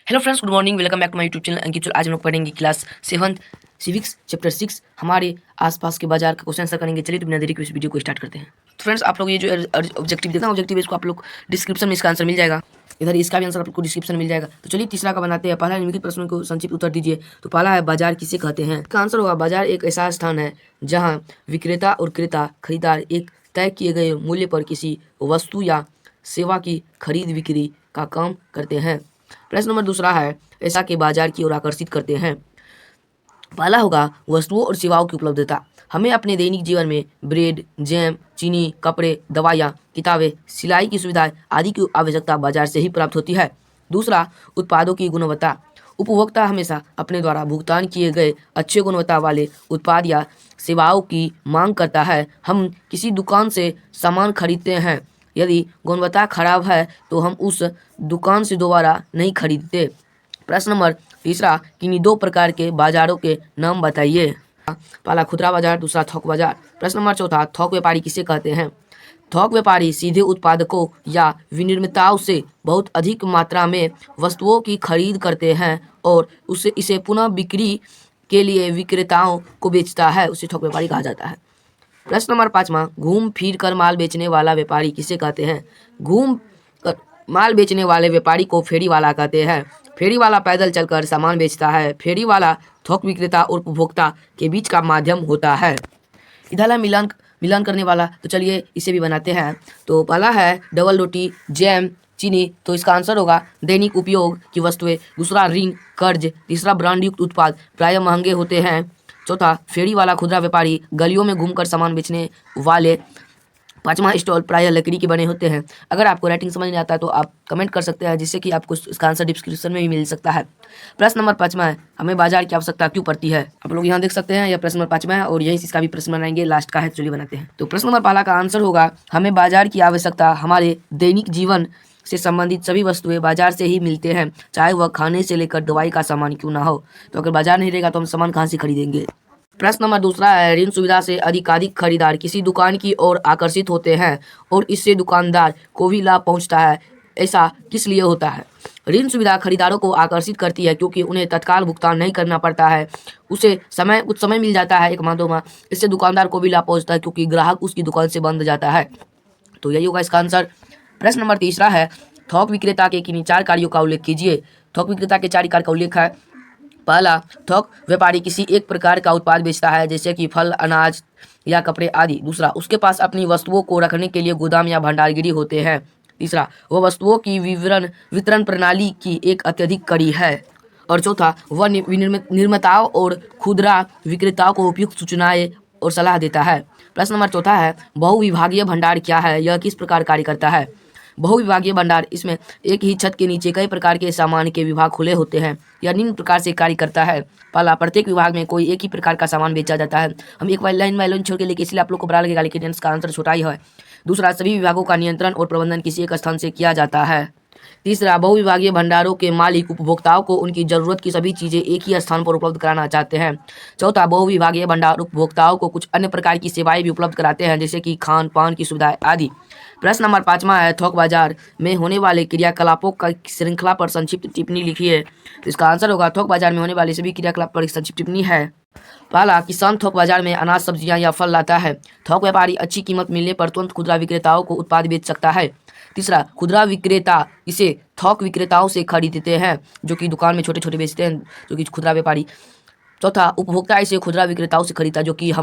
Hello friends, good morning. Welcome back to my YouTube channel Ankit Chul. आज हम लोग पढ़ेंगे क्लास 7 सिविक्स चैप्टर 6 हमारे आसपास के बाजार का क्वेश्चन आंसर करेंगे। चलिए तो बिना देरी के इस वीडियो को स्टार्ट करते हैं। तो फ्रेंड्स, आप लोग ये जो ऑब्जेक्टिव देखना, ऑब्जेक्टिव इसको आप लोग डिस्क्रिप्शन में इसका आंसर मिल जाएगा। इधर इसका भी आंसर आपको डिस्क्रिप्शन मिल जाएगा। तो चलिए तीसरा का बनाते हैं। पहला निम्नलिखित प्रश्नों को संक्षिप्त उत्तर दीजिए। तो पहला है बाजार किसे कहते हैं। इसका आंसर होगा बाजार एक ऐसा स्थान है जहाँ विक्रेता और क्रेता खरीदार एक तय किए गए मूल्य पर किसी वस्तु या सेवा की खरीद बिक्री का काम करते हैं। प्रश्न नंबर दूसरा है ऐसा के बाजार की ओर आकर्षित करते हैं। पहला होगा वस्तुओं और सेवाओं की उपलब्धता। हमें अपने दैनिक जीवन में ब्रेड, जैम, चीनी, कपड़े, दवाइयाँ, किताबें, सिलाई की सुविधाएं आदि की आवश्यकता बाजार से ही प्राप्त होती है। दूसरा, उत्पादों की गुणवत्ता। उपभोक्ता हमेशा अपने द्वारा भुगतान किए गए अच्छे गुणवत्ता वाले उत्पाद या सेवाओं की मांग करता है। हम किसी दुकान से सामान खरीदते हैं, यदि गुणवत्ता खराब है तो हम उस दुकान से दोबारा नहीं खरीदते। प्रश्न नंबर तीसरा, किन्हीं दो प्रकार के बाजारों के नाम बताइए। पहला खुदरा बाजार, दूसरा थोक बाजार। प्रश्न नंबर चौथा, थोक व्यापारी किसे कहते हैं। थोक व्यापारी सीधे उत्पादकों या विनिर्माताओं से बहुत अधिक मात्रा में वस्तुओं की खरीद करते हैं और इसे पुनः बिक्री के लिए विक्रेताओं को बेचता है, उसे थोक व्यापारी कहा जाता है। प्रश्न नंबर पाँचवा, घूम फिर कर माल बेचने वाला व्यापारी किसे कहते हैं। घूम कर माल बेचने वाले व्यापारी को फेरी वाला कहते हैं। फेरी वाला पैदल चलकर सामान बेचता है। फेरी वाला थोक विक्रेता और उपभोक्ता के बीच का माध्यम होता है। इधर मिलान करने वाला, तो चलिए इसे भी बनाते हैं। तो पहला है डबल रोटी, जैम, चीनी, तो इसका आंसर होगा दैनिक उपयोग की वस्तुएं। दूसरा ऋण, कर्ज। तीसरा ब्रांड युक्त उत्पाद प्रायः महंगे होते हैं। चौथा फेरी वाला खुदरा व्यापारी, गलियों में घूमकर सामान बेचने वाले। पांचवा स्टॉल प्रायः लकड़ी के बने होते हैं। अगर आपको राइटिंग समझ नहीं आता है तो आप कमेंट कर सकते हैं, जिससे कि आपको इसका आंसर डिस्क्रिप्शन में भी मिल सकता है। प्रश्न नंबर पाँचवा है हमें बाजार की आवश्यकता क्यों पड़ती है। आप लोग यहाँ देख सकते हैं, यह प्रश्न नंबर पाँचवा है और यही इसका भी प्रश्न बनाएंगे, लास्ट का है। चलिए बनाते हैं। तो प्रश्न नंबर पहला का आंसर होगा हमें बाजार की आवश्यकता हमारे दैनिक जीवन से संबंधित सभी वस्तुएं बाजार से ही मिलते हैं, चाहे वह खाने से लेकर दवाई का सामान क्यों ना हो। तो अगर बाजार नहीं रहेगा तो हम सामान कहाँ से खरीदेंगे। प्रश्न नंबर दूसरा है ऋण सुविधा से अधिकाधिक खरीदार किसी दुकान की ओर आकर्षित होते हैं और इससे दुकानदार को भी लाभ पहुंचता है। ऐसा किस लिए होता है। ऋण सुविधा खरीदारों को आकर्षित करती है क्योंकि उन्हें तत्काल भुगतान नहीं करना पड़ता है, उसे कुछ समय मिल जाता है, 1 माह 2 माह। इससे दुकानदार को भी लाभ पहुंचता है क्योंकि ग्राहक उसकी दुकान से बंद जाता है। तो यही होगा इसका आंसर। प्रश्न नंबर तीसरा है थोक विक्रेता के किन्हीं 4 कार्यों का उल्लेख कीजिए। थोक विक्रेता के 4 कार्य का उल्लेख है। पहला, थोक व्यापारी किसी एक प्रकार का उत्पाद बेचता है, जैसे कि फल, अनाज या कपड़े आदि। दूसरा, उसके पास अपनी वस्तुओं को रखने के लिए गोदाम या भंडारगिरी होते हैं। तीसरा, वह वस्तुओं की वितरण प्रणाली की एक अत्यधिक कड़ी है। और चौथा, वह निर्माताओं और खुदरा विक्रेताओं को उपयुक्त सूचनाएं और सलाह देता है। प्रश्न नंबर चौथा है बहुविभागीय भंडार क्या है, यह किस प्रकार कार्य करता है। बहुविभागीय भंडार, इसमें एक ही छत के नीचे कई प्रकार के सामान के विभाग खुले होते हैं। यह निम्न प्रकार से कार्य करता है। पहला, प्रत्येक विभाग में कोई एक ही प्रकार का सामान बेचा जाता है। हम एक लाइन छोड़ के लेके इसलिए आप लोग को बड़ा लगेगा, लेकिन इसका आंसर छोटा ही है। दूसरा, सभी विभागों का नियंत्रण और प्रबंधन किसी एक स्थान से किया जाता है। तीसरा, बहुविभागीय भंडारों के मालिक उपभोक्ताओं को उनकी जरूरत की सभी चीजें एक ही स्थान पर उपलब्ध कराना चाहते हैं। चौथा, बहुविभागीय भंडार उपभोक्ताओं को कुछ अन्य प्रकार की सेवाएं भी उपलब्ध कराते हैं, जैसे कि खान पान की सुविधाएं आदि। प्रश्न नंबर पाँचवा है थोक बाजार में होने वाले क्रियाकलापों का श्रृंखला पर संक्षिप्त टिप्पणी लिखिए। तो इसका आंसर होगा थोक बाजार में होने वाले सभी क्रियाकलाप पर एक संक्षिप्त टिप्पणी है। पहला, किसान थोक बाजार में अनाज, सब्जियां या फल लाता है। थोक व्यापारी अच्छी कीमत मिलने पर तुरंत खुदरा विक्रेताओं को उत्पाद बेच सकता है। तीसरा, खुदरा विक्रेता इसे थोक विक्रेताओं से खरीदते हैं, जो कि दुकान में छोटे छोटे बेचते हैं, जो कि खुदरा व्यापारी। चौथा, उपभोक्ता इसे खुदरा विक्रेताओं से खरीदता है, जो कि हम